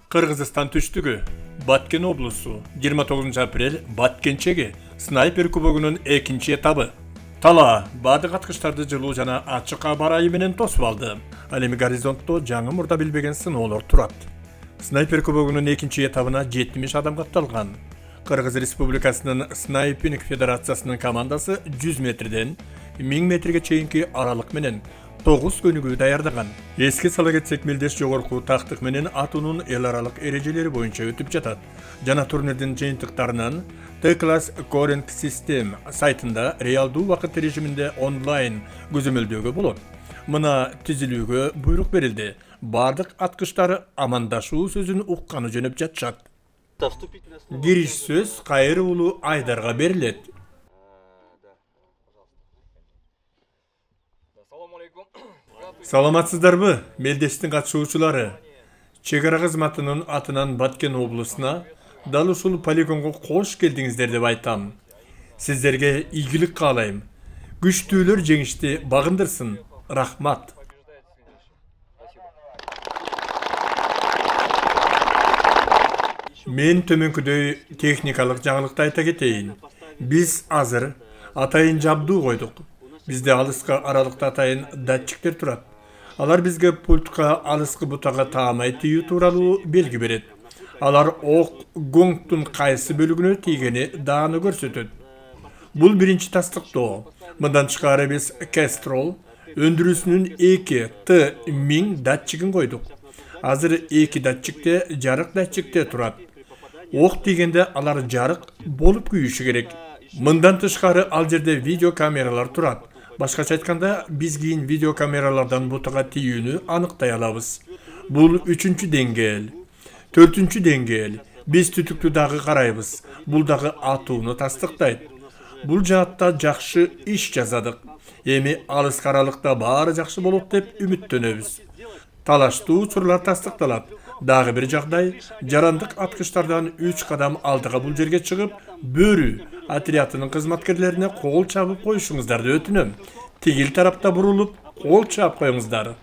Kırgızistan tüştügü, Batken oblusu, 29 aprel Batkençegi, Snayper kubogunun ekinci etabı. Tala, badı katkıştardı жылуу жана ачык аба ырайы менен тосуп алды. Ал эми горизонтто жаңы мурда билбеген сыноолор турат. Снайпер кубогунун экинчи этабына 70 адам катталган. Кыргыз Республикасынын Снайпинг Федерациясынын командасы 100 метрден 1000 метрге чейинки аралык менен 9 көнүгүү даярдаган. Эске сала кетсек, мелдеш жогорку тактык менен атуунун эл аралык эрежелери боюнча өтүп жатат. Жана турнирдин жыйынтыктарынан T-Class Current System сайтында реалдуу убакыт режиминде онлайн көзөмөлдөөгө болот. Мына тизилүүгө буйрук берилди. Бардык аткычтары амандашуу сөзүн укканы жөнөп жатышат. Кириш сөз Кайыр уулу Айдарга берилет. Саламатсыздарбы, мелдештин катышуучулары? Чек ара кызматынын атынан Баткен облусуна дал ушул полигонго кош келдиңиздер деп айтам. Сиздерге ийгилик каалайм. Күчтүүлөр жеңишти багындырсын. Рахмат. Мен төмөнкүдөй техникалык жаңылыкты айта кетейин. Биз азыр атайын жабдуу койдук. Бизде алыска аралыкта атайын датчиктер турат. Алар бизге пультка алыскы бутага таамай тийүү тууралуу белги берет. Алар ок гоңтун кайсы бөлүгүнө тийгени дааны көрсөтөт. Бул биринчи тастыктоо. Мындан тышкары биз Kestrel өндүрүүсүнүн 2 T1000 датчигин койдук. Азыр 2 датчикте жарык датчикте турат. Ок тийгенде алар жарык болуп күйүшү керек. Мындан тышкары ал жерде видео камералар турат. Башкача айтканда, биз кийин видео камералардан бутага тийүүнү аныктай алабыз. Бул 3-чү деңгээл. 4-чү деңгээл. Биз түтүктү дагы карайбыз. Бул дагы атууну тастыктайт. Бул жаатта жакшы иш жасадык. Эми алыска аралыкта баары жакшы болот деп үмүттөнөбүз. Талаштуу учурлар тастыкталат. Дагы бир жагдай, жарандык аткычтардан 3 кадам алдыга бул жерге чыгып, бөрү отрядынын кызматкерлерине кол чабып коюшуңуздарды өтүнөм. Тигил тарапта бурулуп, кол чаап коюңуздар.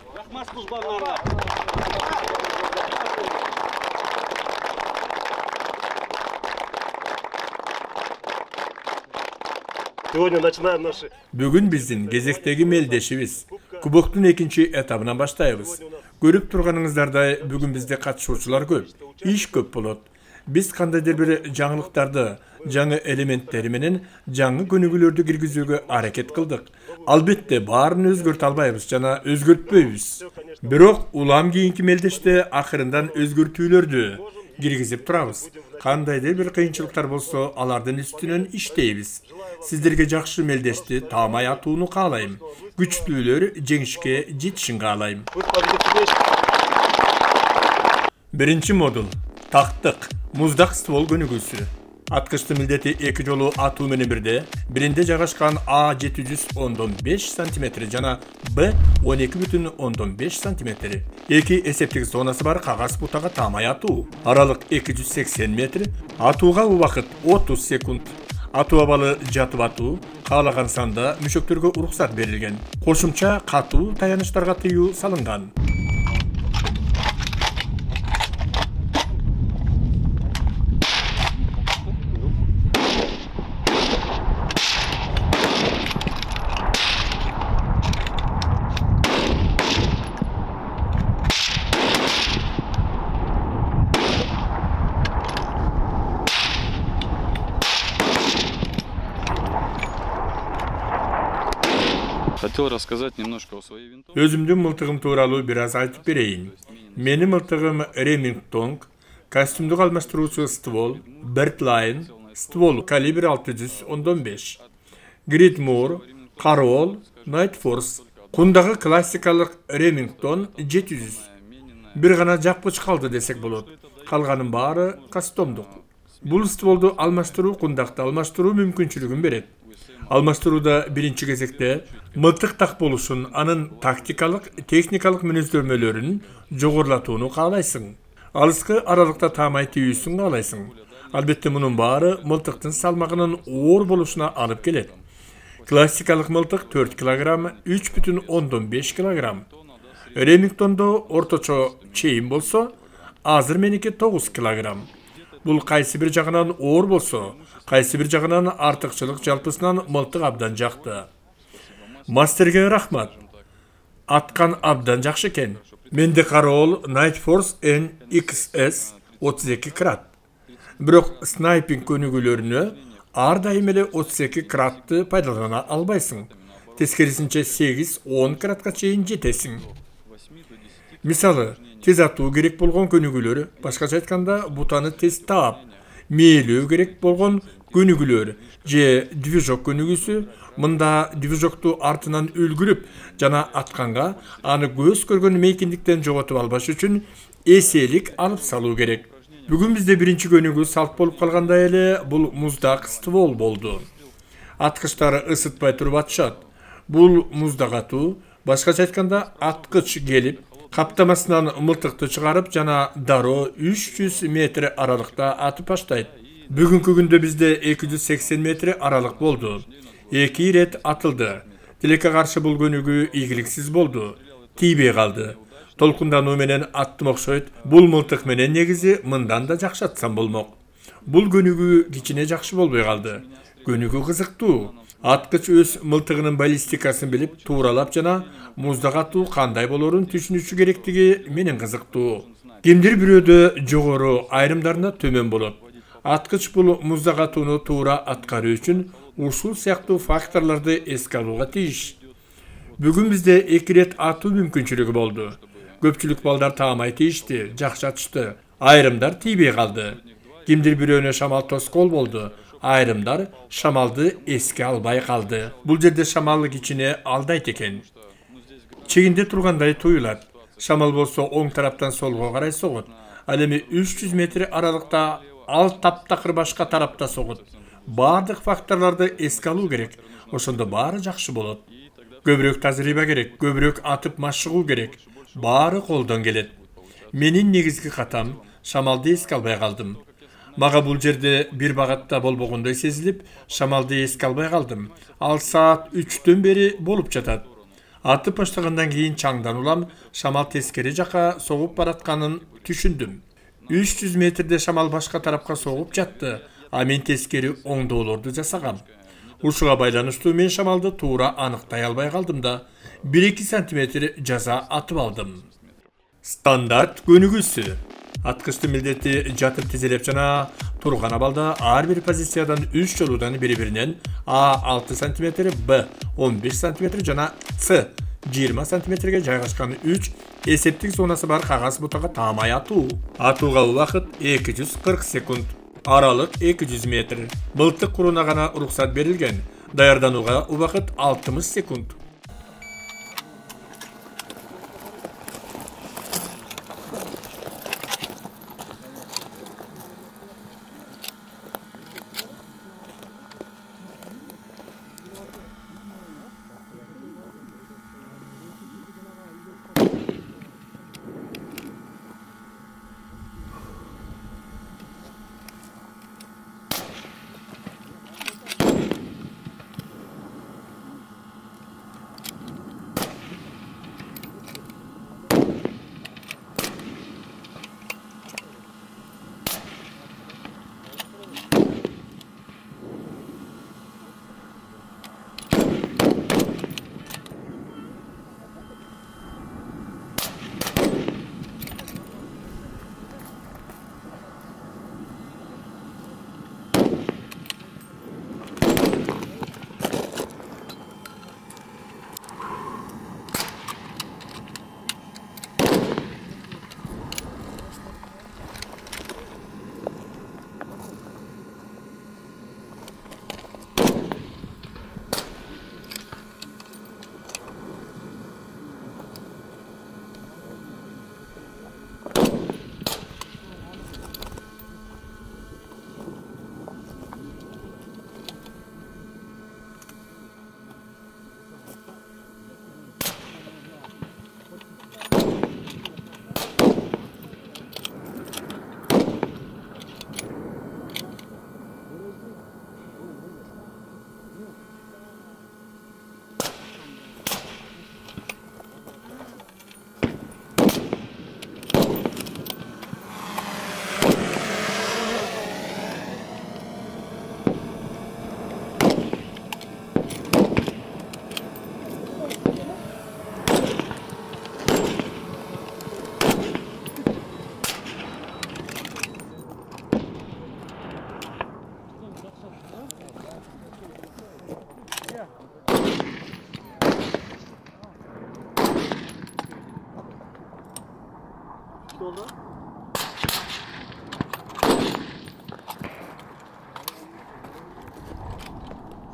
Бүгүн биздин кезектеги мелдешибиз. Кубоктун экинчи этабынан баштайбыз. Көрүп турганыңыздардай, бүгүн бизде катышуучулар көп. Иш көп болот. Биз кандайдыр бир жаңылыктарды, жаңы элементтери менен жаңы көнүгүүлөрдү киргизүүгө аракет кылдык. Албетте баарын өзгөртө албайбыз жана өзгөртпөйбүз. Бирок улам кийинки мелдеште акырындан өзгөртүүлөрдү киргизип турабыз. Кандайдыр бир кыйынчылыктар болсо, алардын үстүнөн иштейбиз. Сиздерге жакшы мелдешти таамай атууну каалайм. Күчтүүлөр жеңишке жетишин каалайм. Биринчи модул. Тактык. Муздак ствол көнүгүүсү. Аткычтын милдети 2 жолу атуу менен бирде, биринде жайгашкан А 710.5 см жана Б 12.5 см. Эки эсептик зонасы бар кагаз бутага таамай атуу. Аралык 280 метр. Атууга убакыт 30 секунд. Атуу абалы жатып атуу, каалаган санда мүшөктөргө уруксат берилген. Кошумча катуу таянычтарга тыюу салынган. Хотел рассказать немножко о своей винтовке. Өзүмдүн мылтыгым тууралуу бир аз айтып берейин. Менин мылтыгым Remington, костюмдук алмаштыруучу ствол, Birdline, ствол калибр 610.5. Gridmore, Carol, Night Force. Кундагы классикалык Remington 700. Бир гана жапкыч калды десек болот. Калганын баары кастомдук. Бул стволду алмаштыруу кундакты алмаштыруу мүмкүнчүлүгүн берет. Almaштырууда birinci кезекте мылтык так болушун, анын тактикалык, техникалык мүнөздөмөлөрүн жогорулатууну каалайсың. Алыскы аралыкта таамай тийүүсүн каалайсың. Албетте мунун баары мылтыктын салмагынын оор болушуна алып келет. Классикалык мылтык 4 кг, 3,5 кг. Ремингтондо орточо чейин болсо, азыр меники 9 кг. Бул кайсы бир жагынан оор болсо, кайсы бир жагынан артыкчылык жалпысынан мылтык абдан жакты. Мастерге рахмат. Аткан абдан жакшы экен. Менде кароол Night Force NXS 32 крат. Бирок снайпинг көнүгүүлөрүнө ар дайым эле 32 кратты пайдалана албайсың. Тескерисинче 8-10 кратка чейин жетесиң. Мисалы, тез атуу керек болгон көнүгүүлөр, башкача айтканда бутаны тез таап, мээлөө керек болгон көнүгүүлөр же движок көнүгүүсү, мында движокту артынан үлгүрүп жана атканга аны көз көргөн мейкиндиктен жоготуп албаш үчүн эселик алып салуу керек. Бүгүн бизде биринчи көнүгүү салт болуп калгандай эле бул муздак ствол болду. Аткычтары ысытпай туруп атышат. Бул муздак атуу, башкача айтканда аткыч келип, каптамасынан мылтыкты чыгарып жана дароо 300 метр аралыкта атып баштайт. Бүгүнкү күндө бизде 280 метр аралык болду. 2 ирет атылды. Тилекке каршы бул көнүгүү ийгиликсиз болду. Тийбей калды. Толкундануу менен аттым окшойт. Бул мылтык менен негизи мындан да жакшы атсам болмок. Бул көнүгүү кичине жакшы болбой калды. Көнүгүү кызыктуу. Аткыч өз мылтыгынын баллистикасын билип, тууралап жана муздак атуу кандай болорун түшүнүшү керектиги менен кызыктуу. Кимдир бирөөдө жогору, айрымдарында төмөн болот. Аткыч бул муздак атууну туура аткаруу үчүн ушул сыяктуу факторлорду эске алууга тийиш. Бүгүн бизде 2 рет атуу мүмкүнчүлүгү болду. Көпчүлүк балдар таамай тийишти, жакшы атышты. Айрымдар тийбей калды. Кимдир бирөөнө шамал тоскоол болду. Айрымдар шамалды эске албай калды. Бул жерде шамал кичине алдайт экен. Чегинде тургандай туюлат. Шамал болсо оң тараптан солго карай согот. Ал эми 300 метр аралыкта ал таптакыр башка тарапта согот. Бардык факторлорду эске алуу керек. Ошондо баары жакшы болот. Көбүрөөк тажрыйба керек, көбүрөөк атып машыгуу керек. Баары колдон келет. Менин негизги катам шамалды эске албай калдым. Мага бул жерде бир багатта болбогондой сезилип, шамалды эске албай калдым. Ал саат 3төн бери болуп жатат. Атып баштагандан кийин чаңдан улам шамал тескери жака согуп баратканын түшүндүм. 300 метрде шамал башка тарапка согуп жатты, а мен тескери оңдоолорду жасагам. Ушуга байланыштуу мен шамалды туура аныктай албай калдым да 1-2 сантиметр жаза атып алдым. Стандарт көнүгүүсү. Аткычтын милдети жатып тизелеп жана турган абалда ар бир позициядан 3 жолудан бири-биринен А 6 см, Б 15 см жана С 20 сантиметрге жайгашкан 3 эсептик зонасы бар кагаз бутага таамай атуу. Атууга убакыт 240 секунд. Аралык 200 метр. Мылтык курууна гана уруксат берилген. Даярданууга убакыт 60 секунд.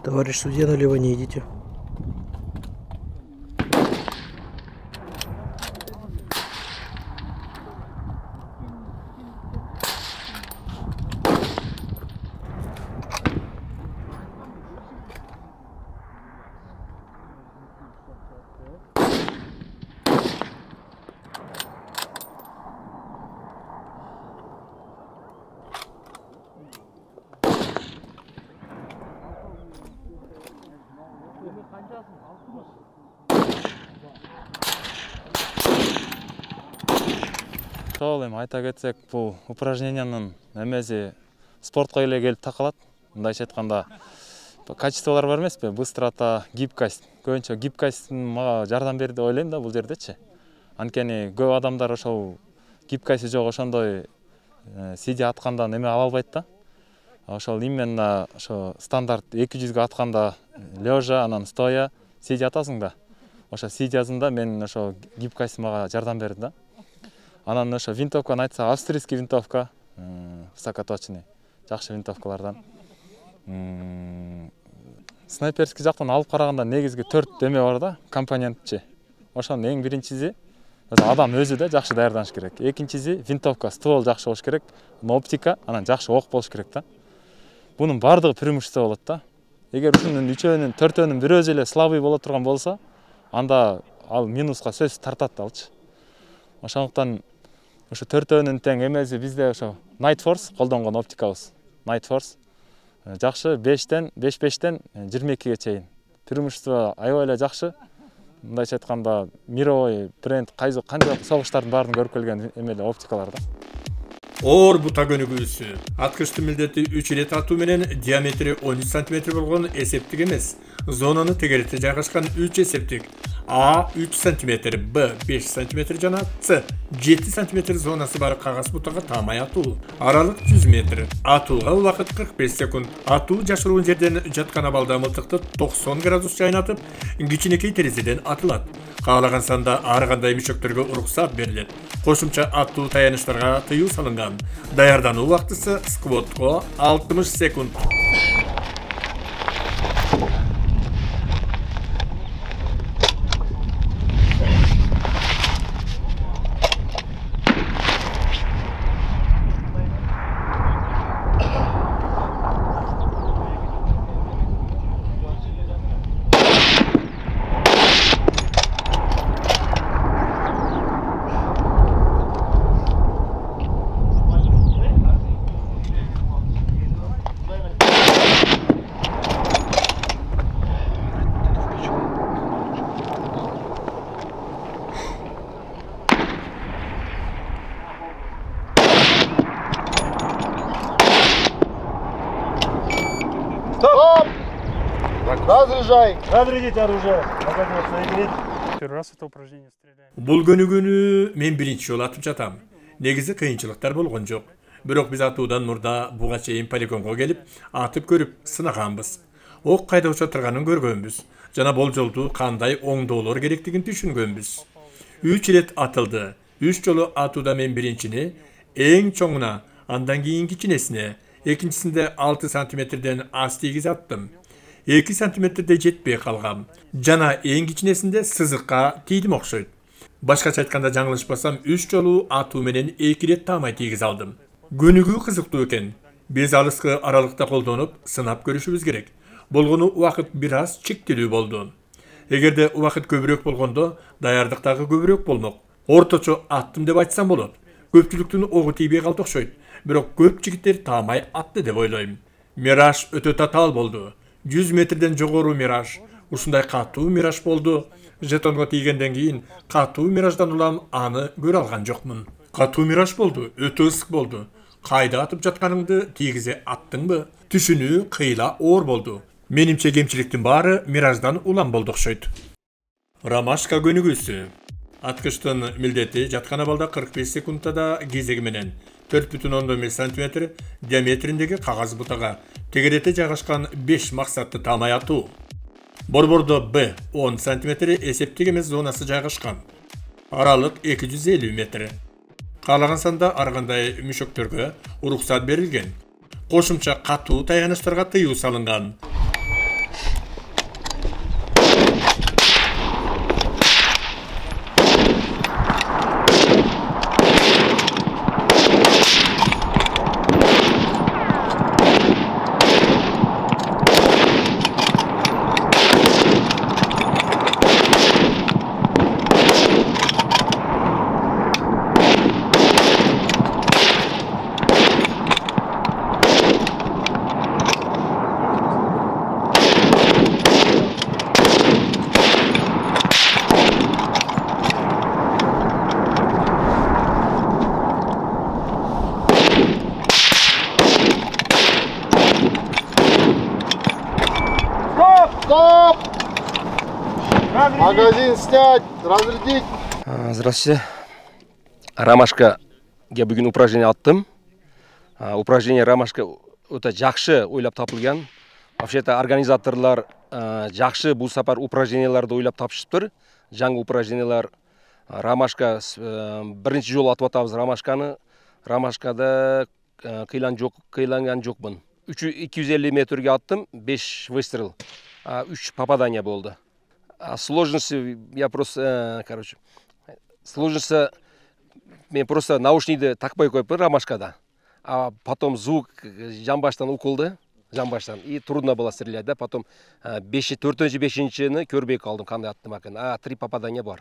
Товарищ судья, налево не идите. Ошол эми айта кетсек, бул упражнениянын эмеси спортко эле келип такалат. Мындайча айтканда, качестволор бар эмеспи? Быстрота, гибкость. Көбүнчө гибкость мага жардам берди деп ойлойм да бул жердечи. Анткени көп адамдар ошол гибкости жок ошондой сидя атканда неме ала албайт да. Ошол именно ошо стандарт 200га атканда лежа, анан стоя, сидя атасың да. Ошо сидясында мен ошо гибкость мага жардам берди да. Анан ошо винтовканы айтсак, австрийский винтовка, высокоточный, жакшы винтовкалардан. Снайперский жактан алып караганда негизги 4 деме бар да, компонентчи. Ошонун эң биринчиси адам өзү да жакшы даярданыш керек. Экинчиси винтовка, ствол жакшы болуш керек, оптика, анан жакшы ок болуш керек да. Бунун бардыгы преимущество болот да. Эгер ушунун үчөөнүн, төртөөнүн бирөө эле слабый боло турган болсо, анда ал минуска сөзсүз тартат алчы. Ошондуктан ошо төртөөнүн тең эмеси бизде ошо Night Force колдонгон оптикабыз. Night Force жакшы 5-тен 22-ге чейин. Преимущество аябай эле жакшы. Мындайча айтканда, мировой бренд канча согуштардын баарын көрүп келген эмеле оптикалар да. Оор бута көнүгүүсү. Аткычтын милдети 3 ирет атуу менен диаметри 13 см болгон эсептик эмес. Зонаны тегерете жайгашкан 3 эсептик А 3 см, Б 5 см жана С 7 см зонасы бар кагаз бутага таамай атуу. Аралык 100 метр. Атууга убакыт 45 секунд. Атуу жашыруун жерден жаткан абалда мылтыкты 90 градус жайнатып, кичинекей терезеден атылат. Каалаган санда ар кандай мүчөктөргө уруксат берилет. Кошумча атуу таяныштарга тыюу салынган. Даярдануу убактысы сквотко 60 секунд. Стоп! Разряжай! Разрядить оружие! Первый раз это упражнение стреляем. Бул көнүгүүнү мен биринчи жолу атып жатам. Негизи кыйынчылыктар болгон жок. Бирок биз атуудан мурда буга чейин полигонго келип, атып көрүп сынаганбыз. Ок кайда уча турганын көргөнбүз. Жана болжолду кандай оңдоолор керектигин түшүнгөнбүз. 3 ирет атылды. 3 жолу атууда мен биринчини эң чоңуна, андан кийин кичинесине, экинчисинде 6 сантиметрден аз тийгиз аттым. 2 сантиметрде жетпей калгам. Жана эң кичинесинде сызыкка тийдим окшойт. Башкача айтканда жаңылышпасам 3 жолу атуу менен 2 ирет таамай тийгиз алдым. Көнүгүү кызыктуу экен. Биз алыскы аралыкта колдонуп, сынап көрүшүбүз керек. Болгону убакыт бир аз чектелүү болду. Эгерде убакыт көбүрөөк болгондо, даярдык дагы көбүрөөк болмок. Орточо аттым деп айтсам болот. Көпчүлүктүн огу тийбей калды окшойт. Бирок көп жигиттер таамай атты деп ойлойм. Мираж өтө татаал болду. 100 метрден жогору мираж. Ушундай катуу мираж болду. Жетонго тийгенден кийин катуу мираждан улам аны көрө алган жокмун. Катуу мираж болду, өтө ысык болду. Кайда атып жатканыңды тийгизе аттыңбы? Түшүнүү кыйла оор болду. Менимче кемчиликтин баары мираждан улам болду окшойт. Ромашка көнүгүүсү. Аткычтын милдети жаткан абалда 45 секундда кезеги менен 4,1 см диаметриндеги кагаз бутага тегерете жайгашкан 5 максатты таамай атуу. Борбордо Б 10 см эсептик эмес зонасы жайгашкан. Аралык 250 метр. Каалаган санда ар кандай мүшөктөргө уруксат берилген. Кошумча катуу таяныштарга тыюу салынган. Стоп! Магазин снять, разрядить. Здравствуйте. Ромашкаga бүгін упражнение аттым. Упражнение ромашка өте жақсы ойлап тапылған. Вообще-то организаторлар жақсы бұл сапар упражненияларды ойлап тапшыптыр. Жаңы упражнениялар ромашка бірінші жол атып атабыз ромашканы. Ромашкада қийланған жоқпын. 250 метрге аттым, 5 выстрел. 3 попадания болды. Сложности я просто, сложности мен просто наушникті такпай қойып ромашкада. А потом звук жамбаштан уколды, жамбаштан. И трудно было стрелять, да? Потом 4-5-шіні көрбей қалдым, қандай аттым екен. 3 попадания бар.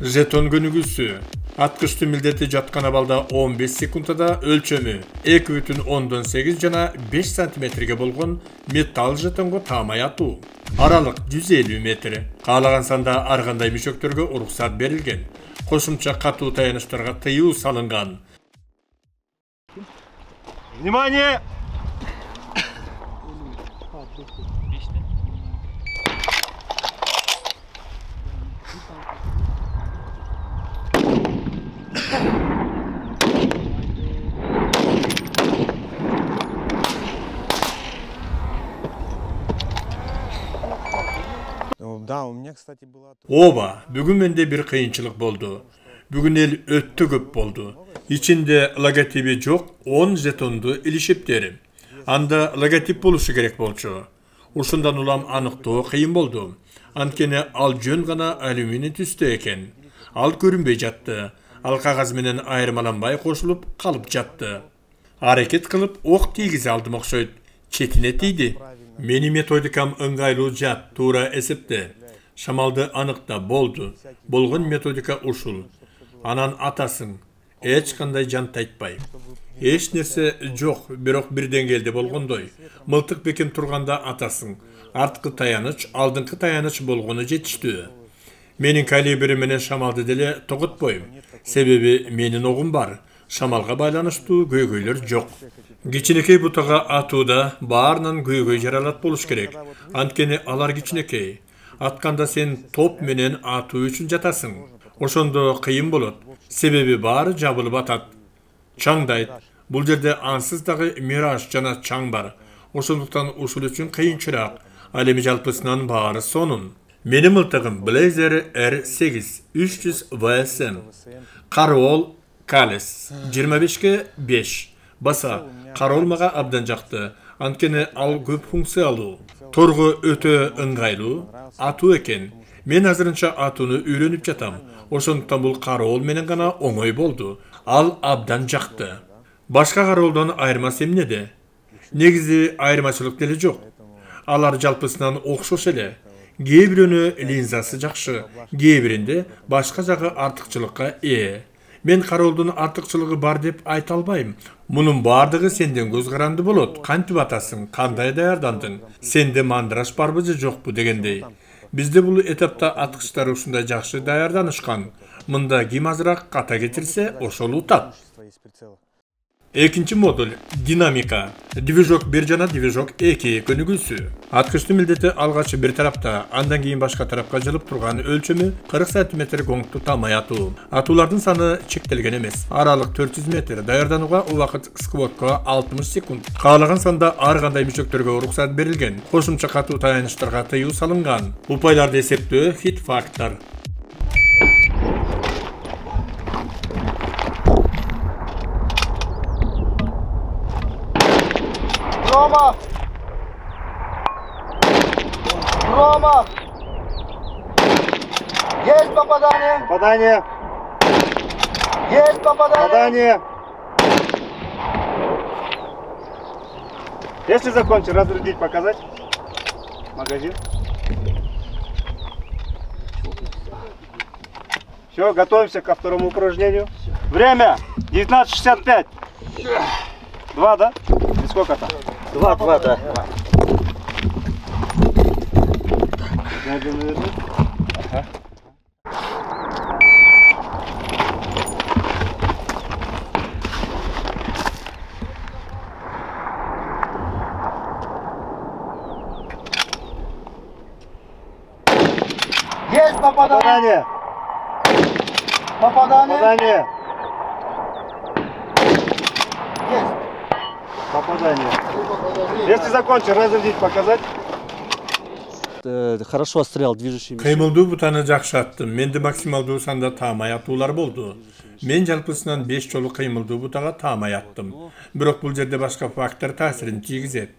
Жетон көнүгүүсү. Аткычты милдети жаткан абалда 15 секундада өлчөмү 2,8 жана 5 сантиметрге болгон металл жетонго таамай атуу. Аралык 150 метр. Каалаган санда ар кандай мүшөктөргө уруксат берилген. Кошумча катуу таяныштарга тыюу салынган. Внимание! Оба, бүгүн менде бир кыйынчылык болду. Бүгүн эл өттө көп болду. Ичинде логотиби жок 10 жетонду илишиптери. Анда логотип болушу керек болчу. Ушундан улам аныктоо кыйын болду. Анткени ал жөн гана алюминий түстө экен. Ал көрүнбөй жатты. Ал кагаз менен айырмаланбай кошулуп калып жатты. Аракет кылып ок тийгизе алдым окшойт. Четине тийди. Мени методикам ыңгайлуу жат, туура эсепте. Шамалды аныкта болду. Болгон методика ушул. Анан атасың. Эч кандай жан тайтпай. Эч нерсе жок, бирок бир деңгээлде болгондой. Мылтык бекем турганда атасың. Арткы таяныч, алдыңкы таяныч болгону жетиштүү. Менин калибри менен шамалды деле тогутпойм. Себеби менин огум бар. Шамалга байланыштуу көйгөйлөр жок. Кичинекей бутага атууда баарынан көйгөй жаралат болуш керек. Анткени алар кичинекей. Атканда сен топ менен атуу үчүн жатасың. Ошондо кыйын болот. Себеби баары жабылып атат. Чаңдайт. Бул жерде ансыз дагы мираж жана чаң бар. Ошондуктан ушул үчүн кыйынчыраак. Ал эми жалпысынан баары сонун. Менин мылтыгым Blazer R8 300 VSM. Карол Калес 25-ке 5. Баса, каролмага абдан жакты. Анткени ал көп функциялуу. Торгу өтө ыңгайлуу, атуу экен. Мен азырынча атууну үйрөнүп жатам. Ошондуктан бул карол менен гана оңой болду. Ал абдан жакты. Башка каролдон айырмасы эмнеде? Негизи айырмачылык деле жок. Алар жалпысынан окшош эле. Кээ бирөөнү линзасы жакшы, кээ биринде башка жагы артыкчылыкка ээ. Мен каролдун артыкчылыгы бар деп айта албайм. Мунун бардыгы сенден көз каранды болот. Кантип атасың, кандай даярдандың? Сенде мандраж барбы же жокпу дегендей. Бизде бул этапта аткычтар ушундай жакшы даярданышкан. Мында ким азыраак ката кетирсе, ошол утат. Экинчи модуль динамика. Движок 1 жана движок 2 көнүгүүсү. Аткычтын милдети алгачы бир тарапта, андан кийин башка тарапка жылып турган өлчөмү 40 см гоңду таамай атуу. Атуулардын саны чектелген эмес. Аралык 400 метр. Даярданууга убакыт сквотко 60 секунд. Каалаган санда ар кандай мүчөктөргө уруксат берилген. Кошумча катуу таяныштарга тыюу салынган. Упайларды эсептөө хит фактор. Рома! Рома! Есть попадание! Попадание! Есть попадание! Попадание! Если закончить, разрядить, показать. Магазин. Все, готовимся ко второму упражнению. Время 19:65. 2, да? И сколько там? 2, да. Ага. Есть попадание! Попадание! Есть! Попадание. Если закончить, разрядить, показать. Хорошо отстрелял движущими. Кыймылдуу бутаны жакшы аттым. Менде максималдуу санда таамай атуулар болду. Мен жалпысынан 5 жолу кыймылдуу бутага таамай аттым. Бирок бул жерде башка фактор таасирин тийгизет.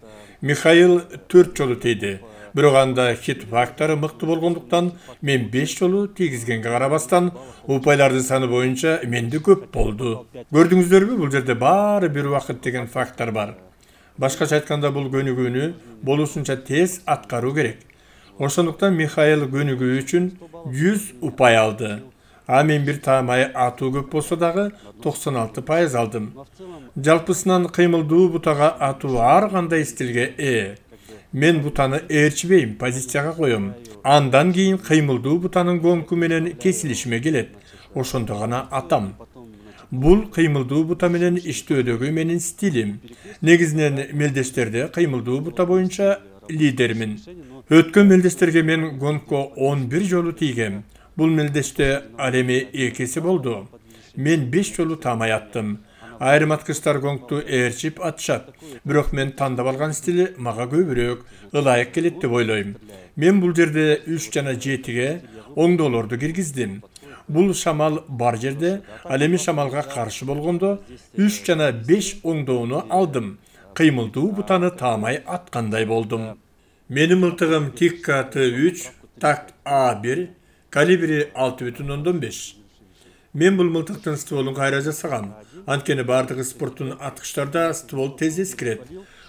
Михаил 4 жолу тийди. Бирок анда хит фактору мыкты болгондуктан мен 5 жолу тийгизгенге карабастан упайлардын саны боюнча менде көп болду. Көрдүңүздөрбү, бул жерде баары бир убакыт деген фактор бар. Башкача айтканда бул көнүгүүнү болушунча тез аткаруу керек. Ошондуктан Михаил көнүгүү үчүн 100 упай алды. А мен бир таамай атуу көп болсо дагы 96% алдым. Жалпысынан кыймылдуу бутага атуу ар кандай стилге Мен бутаны ээрчибейм, позицияга коем. Андан кийин кыймылдуу бутанын гонку менен кесилишиме келет. Ошондо гана атам. Бул кыймылдуу бута менен иштөөдөгү менин стилим. Негизинен мелдештерде кыймылдуу бута боюнча лидермин. Өткөн мелдештерге мен гонко 11 жолу тийгем. Бул мелдеште ал эми 2 болду. Мен 5 жолу таамай аттым. Айрым аткычтар гонгту ээрчип атышат. Бирок мен тандап алган стили мага көбүрөөк ылайык келет деп ойлойм. Мен бул жерде 3 жана 7ге оңдоолорду киргиздим. Бул шамал бар жерде, ал эми шамалга каршы болгондо 3 жана 5 оңдоону алдым. Кыймылдуу бутаны таамай аткандай болдум. Менин мылтыгым Tikka T3, так A1, калибри 6,5. Мен бул мылтыктын стволун кайра жасагам. Анткени бардыгы спорттун аткычтарда ствол тез эскирет.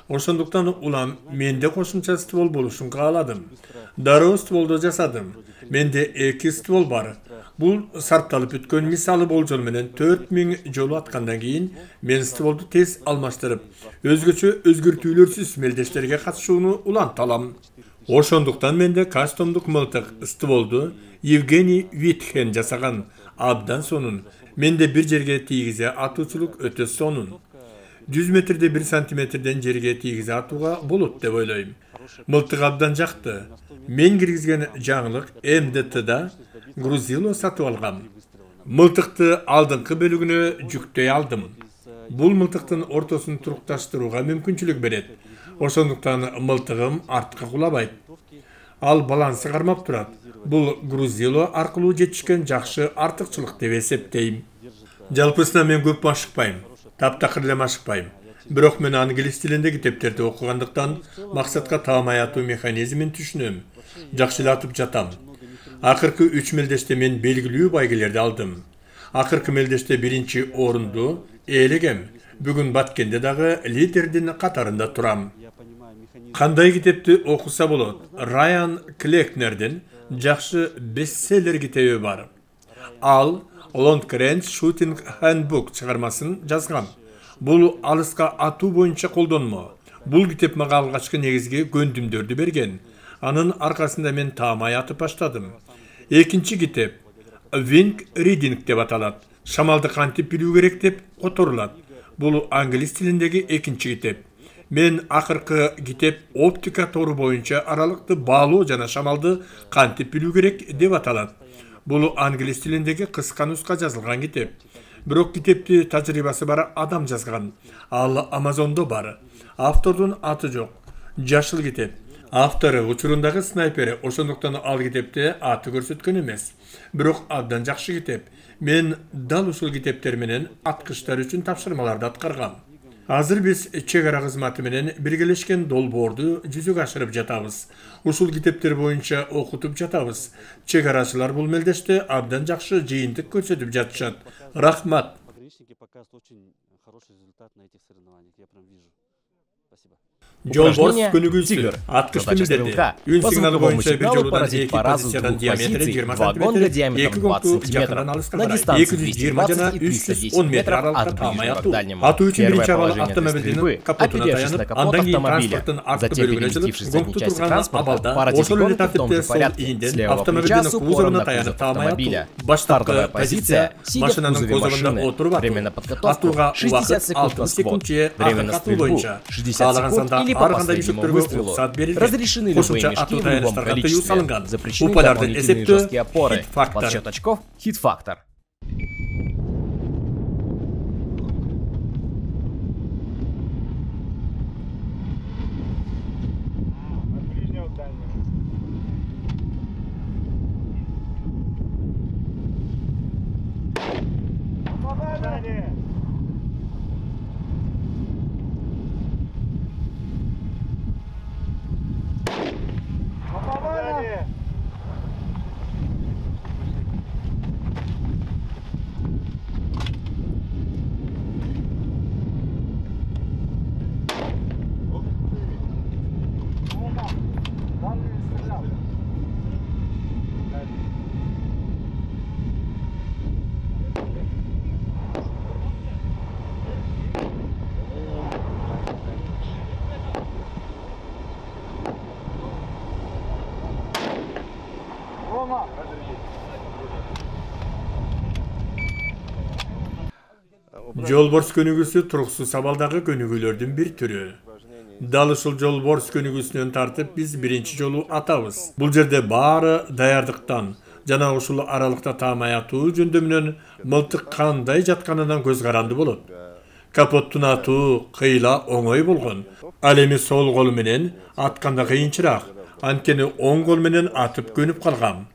Ошондуктан улам менде кошумча ствол болушун кааладым. Дароо стволду жасадым. Менде 2 ствол бар. Бул сарпталып өткөн мисалы болжол менен 4000 жолу аткандан кийин мен стволду тез алмаштырып, өзгөчө өзгөртүүлөрсүз мелдештерге катышууну уланталам. Ошондуктан менде кастомдук мылтык стволду Евгений Витхен жасаган. Абдан сонун. Менде бир жерге тийгизе атуучулук өтө сонун. 100 метрде 1 сантиметрден жерге тийгизе атууга болот деп ойлойм. Мылтык абдан жакты. Мен киргизген жаңылык МДТда Грузило сатып алгам. Мылтыкты алдыңкы бөлүгүнө жүктөй алдым. Бул мылтыктын ортосун турукташтырууга мүмкүнчүлүк берет. Ошондуктан мылтыгым артка кулабайт. Ал балансы кармап турат. Бул Грузило аркылуу жетишкен жакшы артыкчылык деп эсептейм. Жалпысынан мен көп машыкпайм. Таптакыр эле машыкпайм. Бирок мен англис тилинде китептерди окугандыктан максатка таамай атуу механизмин түшүнөм. Жакшы эле атып жатам. Акыркы 3 мелдеште мен белгилүү байгелерди алдым. Акыркы мелдеште 1-чи орунду ээлегем. Бүгүн Баткенде дагы лидердин катарында турам. Кандай китепти окуса болот? Райан Клекнердин жакшы бестселлер китеби бар. Ал Longrange Shooting Handbook чыгармасын жазган. Бул алыска атуу боюнча колдонмо. Бул китеп мага алгачкы негизги көндүмдөрдү берген. Анын аркасында мен таамай атып баштадым. Экинчи китеп Wing Reading деп аталат. Шамалды кантип билүү керек деп которулат. Бул англис тилиндеги экинчи китеп. Мен акыркы китеп оптика тору боюнча аралыкты баалоо жана шамалды кантип билүү керек деп аталат. Бул англис тилиндеги кыска нуска жазылган китеп. Бирок китепти тажрыйбасы бар адам жазган. Ал Амазондо бар. Автордун аты жок. Жашыл китеп. Автору учурундагы снайпери, ошондуктан ал китепте аты көрсөткөн эмес. Бирок абдан жакшы китеп. Мен дал ушул китептер менен аткычтар үчүн тапшырмаларды аткаргам. Азыр биз чек ара кызматы менен биргелешкен долбоорду жүзөгө ашырып жатабыз. Ушул китептер боюнча окутуп жатабыз. Чек арачылар бул мелдеште абдан жакшы жыйынтык көрсөтүп жатышат. Рахмат. Пограничники показывают очень хороший результат на этих соревнованиях. Я прям вижу. Спасибо. Жолборс көнүгүүсү аткычты милдети. Үн сигналы боюнча бир жолудан 2 позициядан диаметри 20 см, 2 гонку жакындан алыска карай 220 жана 310 метр аралыкта таамай атуу. Атуу үчүн биринчи абал автомобилдин капотуна таянып, андан кийин транспорттун арткы бөлүгүнө жылып, гонкту турган абалда ошол эле тартипте сол ийинден автомобилдин кузовуна таянып таамай атуу. Баштапкы позиция машинанын кузовунда отуруп атуу. Атууга убакыт 60 секунд же акыркы атуу боюнча каалаган санда ар кандай мишектерге уруксат берилген. Разрешены любые мешки в любом количестве. Запрещены дополнительные жесткие опоры. Подсчет очков – хит-фактор. Жолборс көнүгүүсү туруксуз абалдагы көнүгүүлөрдүн бир түрү. Дал ушул жолборс көнүгүүсүнөн тартып биз биринчи жолу атабыз. Бул жерде баары даярдыктан жана ушул аралыкта таамай атуу жөндөмүнөн мылтык кандай жатканынан көз каранды болот. Капоттун атуу кыйла оңой болгон. Ал эми сол кол менен атканда кыйынчыраак. Анткени оң кол менен атып көнүп калгам.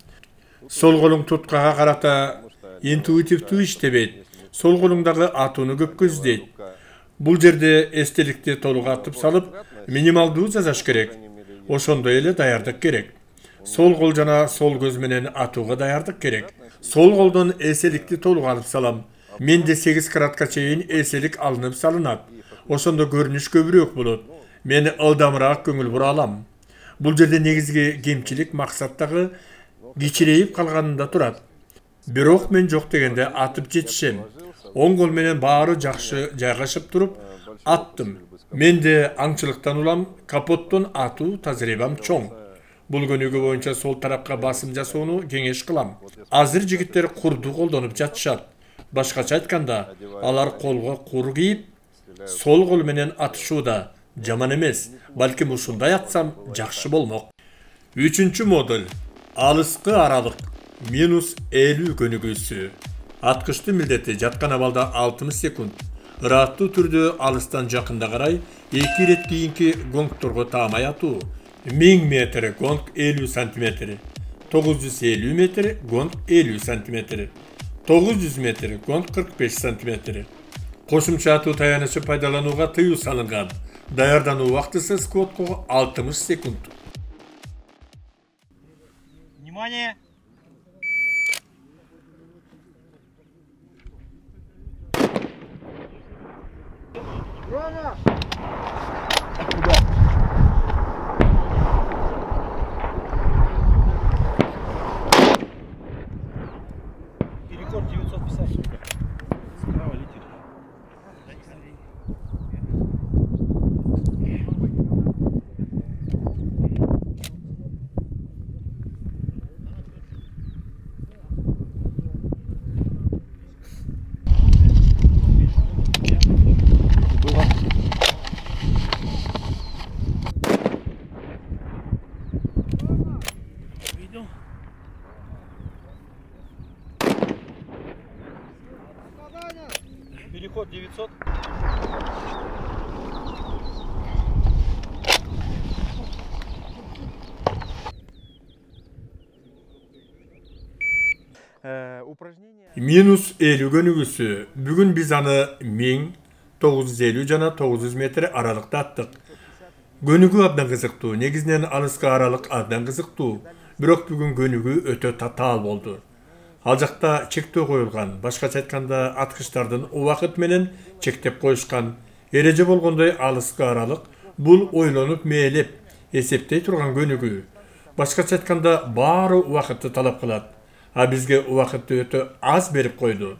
Сол колуң туткага карата интуитивдүү иштебейт. Сол колуңдагы атууну көп көздөйт. Бул жерде эстеликти толук атып салып, минималдуу жасаш керек. Ошондой эле даярдык керек. Сол кол жана сол көз менен атууга даярдык керек. Сол колдон эселикти толук алып салам. Менде 8 градка чейин эселик алынып салынат. Ошондо көрүнүш көбүрөөк болот. Мен ылдамыраак көңүл бура алам. Бул жерде негизги кемчилик максаттагы кичирейип калганында турат. Бирок мен жок дегенде атып жетишем. Оң кол менен баары жакшы жайгашып туруп аттым. Менде аңчылыктан улам, капоттон атуу тажрыйбам чоң. Бул көнүгүү боюнча сол тарапка басым жасоону кеңеш кылам. Азыр жигиттер курду колдонуп жатышат. Башкача айтканда, алар колго кур кийип, сол кол менен атышууда жаман эмес. Балким ушундай атсам жакшы болмок. 3-чү модуль. Алыскы аралык. -50 көнүгүүсү. Аткычты милдети жаткан абалда 60 секунд. Ыраттуу түрдө алыстан жакында карай 2 ирет кийинки гонгторго таамай атуу. 1000 метр гонг 50 см. 950 метр гонг 50 см. 900 метр гонг 45 см. Кошумча атуу таянычы пайдаланууга тыюу салынган. Даярдануу убактысы сквотко 60 секунд. Внимание! Переход 950. Справа летит. Переход 900. -50 көнүгүүсү. Бүгүн биз аны 1000, 950 жана 900 метр аралыкта аттык. Көнүгүү абдан кызыктуу, негизинен алыска аралык абдан кызыктуу, бирок бүгүн көнүгүү өтө татаал болду. Ал жакта чектөө коюлган, башкача айтканда аткычтардын убакыт менен чектеп коюшкан. Эреже болгондой алыска аралык бул ойлонуп мээлеп, эсептей турган көнүгүү. Башкача айтканда баары убакытты талап кылат. А бизге убакытты өтө аз берип койду.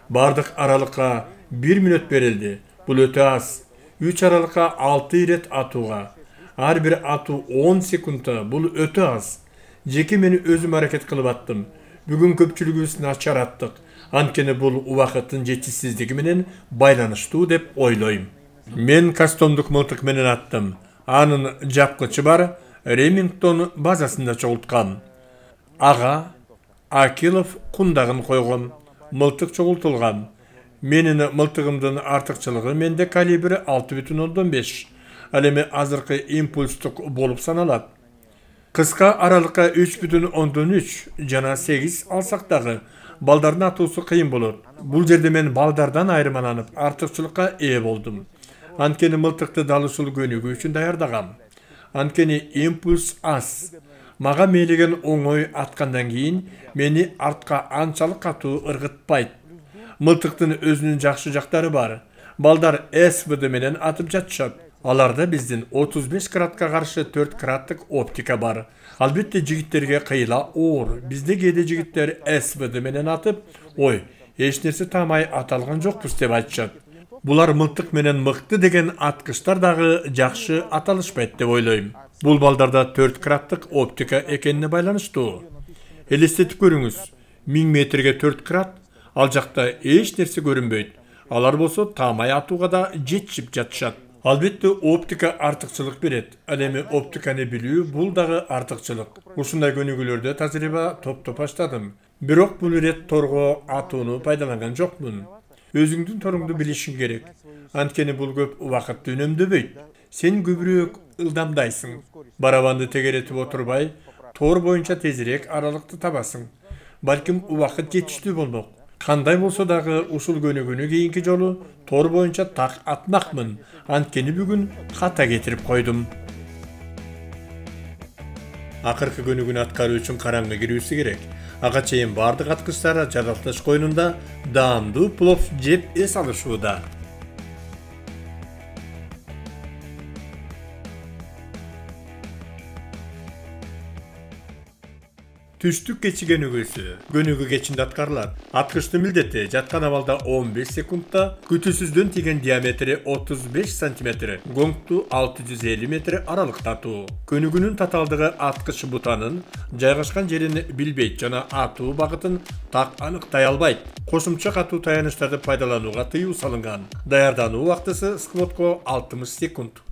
Бардык аралыкка 1 мүнөт берилди. Бул өтө аз. 3 аралыкка 6 ирет атууга. Ар бир атуу 10 секундта. Бул өтө аз. Жеке мен өзүм аракет кылып аттым. Бүгүн көпчүлүгүбүз начар аттык. Анткени бул убакыттын жетишсиздиги менен байланыштуу деп ойлойм. Мен кастомдук мылтык менен аттым. Анын жапкычы бар, Ремингтон базасында чогулткан. Ага Акилов кундагын койгон. Мылтык чогултулган. Менин мылтыгымдын артыкчылыгы менде калибри 6,5. Ал эми азыркы импульстук болуп саналат. Кыска аралыкка 3,3 жана 8 алсак дагы балдардын атуусу кыйын болот. Бул жерде мен балдардан айырмаланып артыкчылыкка ээ болдум. Анткени мылтыкты дал ушул көнүгүү үчүн даярдагам. Анткени импульс аз. Мага мээлеген оңой аткандан кийин мени артка анчалык катуу ыргытпайт. Мылтыктын өзүнүн жакшы жактары бар. Балдар СВД менен атып жатышат. Аларда биздин 35 градка каршы 4 градтык оптика бар. Албетте жигиттерге кыйла оор. Бизде кээде жигиттер СВД менен атып, ой, эч нерсе таамай аталган жокпуз деп айтышат. Булар мылтык менен мыкты деген аткычтар дагы жакшы аталышпайт деп ойлойм. Бул балдарда 4 градтык оптика экенине байланыштуу. Элестетип көрүңүз, 1000 метрге 4 град, ал жакта эч нерсе көрүнбөйт. Алар болсо таамай атууга да жетишип жатышат. Албетте оптика артыкчылык берет. Ал эми оптиканы билүү бул дагы артыкчылык. Ушундай көнүгүүлөрдө тажрыйба топтоп баштадым. Бирок бул ирет торго атууну пайдаланган жокмун. Өзүңдүн торуңду билишиң керек. Анткени бул көп убакытты үнөмдөбөйт. Сен көбүрөөк ылдамдайсың. Барабанды тегеретип отурбай, тор боюнча тезирээк аралыкты табасың. Балким убакыт жетиштүү болмок. Кандай болсо дагы ушул көнүгүүнү кийинки жолу тор боюнча так атмакмын. Анткени бүгүн ката кетирип койдум. Акыркы көнүгүүнү аткаруу үчүн караңгы кирүүсү керек. Ага чейин бардык аткычтар жаралтыш коюнунда даамдуу плов жеп эс алышууда. Түштүк кечи көнүгүүсү. Көнүгүү кечинде аткарылат. Аткычтын милдети жаткан абалда 15 секундта күтүүсүздөн тийген диаметри 35 см, гоңту 650 метр аралыкта атуу. Көнүгүүнүн татаалдыгы аткыч бутанын жайгашкан жерин билбейт жана атуу багытын так аныктай албайт. Кошумча катуу таяныштарды пайдаланууга тыюу салынган. Даярдануу убактысы сквотко 60 секунд.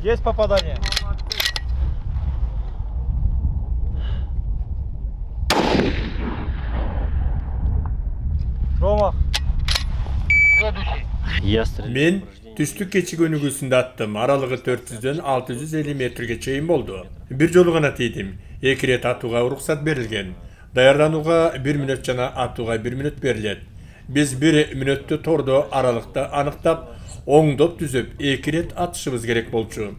Есть попадание. Промах. Мен түштүк кечи көнүгүүсүндө аттым. Аралыгы 400дөн 650 метрге чейин болду. Бир жолу гана тийдим. 2 рет атууга уруксат берилген. Даярданууга 1 мүнөт жана атууга 1 мүнөт берилет. Биз 1 мүнөттү тордо аралыкта анықтап, оңдоп түзөп 2 рет атышыбыз керек болчу.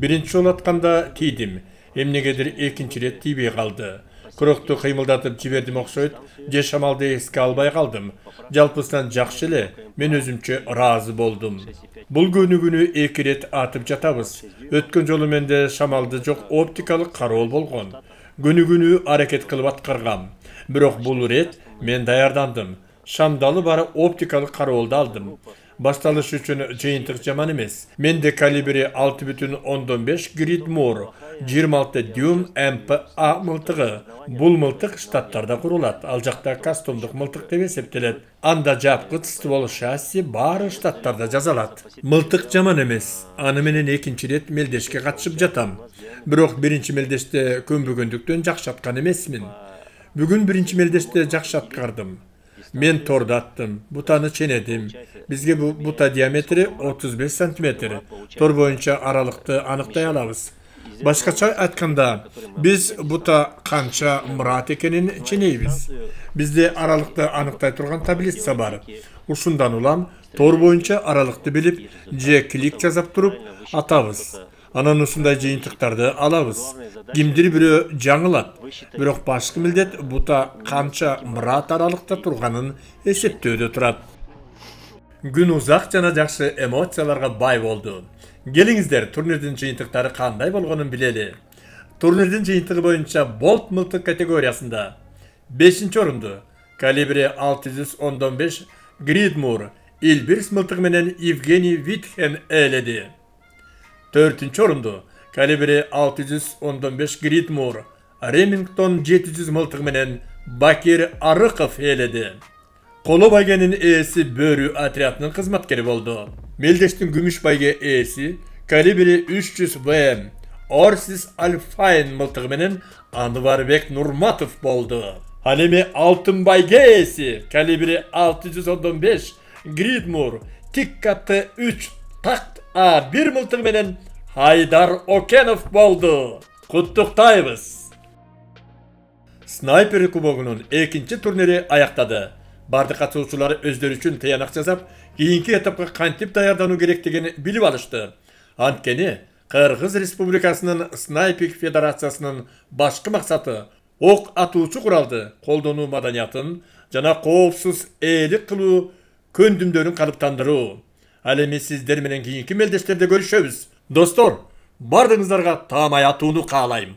Биринчи жолу атканда тийдим. Эмнегедир экинчи рет тийбей калды. Курокту кыймылдатып жибердим окшойт, же шамалды эске албай калдым. Жалпысынан жакшы эле, мен өзүмчө ыраазы болдум. Бул көнүгүүнү 2 рет атып жатабыз. Өткөн жолу менде шамалды жок оптикалык кароол болгон. Günü hareket kılıp atkırgam. Bирок бул рет мен даярдандым. Шамдалы бары оптикалык кароолду алдым. Башталыш үчүн жыйынтык жаман эмес. Менде калибри 6,5 Гридмор 26 дюйм МПА мылтыгы. Бул мылтык штаттарда курулат. Ал жакта кастомдук мылтык деп эсептелет. Анда жапкы ствол шасси баары штаттарда жазалат. Мылтык жаман эмес. Аны менен экинчи рет мелдешке катышып жатам. Бирок биринчи мелдеште көнбөгөндүктөн жакшы аткан эмесмин. Бүгүн биринчи мелдеште жакшы аткардым. Мен торду аттым, бутаны ченедим. Бизге бу бута диаметри 35 сантиметр. Тор боюнча аралыкты аныктай алабыз. Башкача айтканда, биз бута канча мурат экенин ченейбиз. Бизде аралыкты аныктай турган таблица бар. Ушундан улам тор боюнча аралыкты билип, же клик жазап туруп атабыз. Анан ушундай жыйынтыктарды алабыз. Кимдир бирөө жаңылат. Бирок башкы милдет бута канча мурат аралыкта турганын эсептөөдө турат. Күн узак жана жакшы эмоцияларга бай болду. Келиңиздер, турнирдин жыйынтыктары кандай болгонун билели. Турнирдин жыйынтыгы боюнча болт мылтык категориясында 5-орунду калибри 615 Гридмор Илбирс мылтыгы менен Евгений Витхен ээледи. 4-орунду калибри 615 Гридмор Ремингтон 700 мылтыгы менен Бакир Арыков ээледи. Коло байгенин ээси Бөрү отрядынын кызматкери болду. Мелдештин күмүш байге ээси калибри 300 ВМ Орсис Альфайн мылтыгы менен Анварбек Нурматов болду. Ал эми алтын байге ээси калибри 615 Гридмор Тиккаты 3 такт А1 мылтыгы менен Хайдар Окенов болду. Куттуктайбыз. Снайпер кубогунун экинчи турнири аяктады. Бардык катышуучулар өздөрү үчүн таянак жасап, кийинки этапка кантип даярдануу керектигин билип алышты. Анткени Кыргыз Республикасынын Снайпинг Федерациясынын башкы максаты ок атуучу куралды колдонуу маданиятын жана коопсуз ээлик кылуу көндүмдөрүн калыптандыруу. Ал эми сиздер менен кийинки мелдештерде көрүшөбүз. Достор, бардыгыңыздарга таамай атууну каалайм.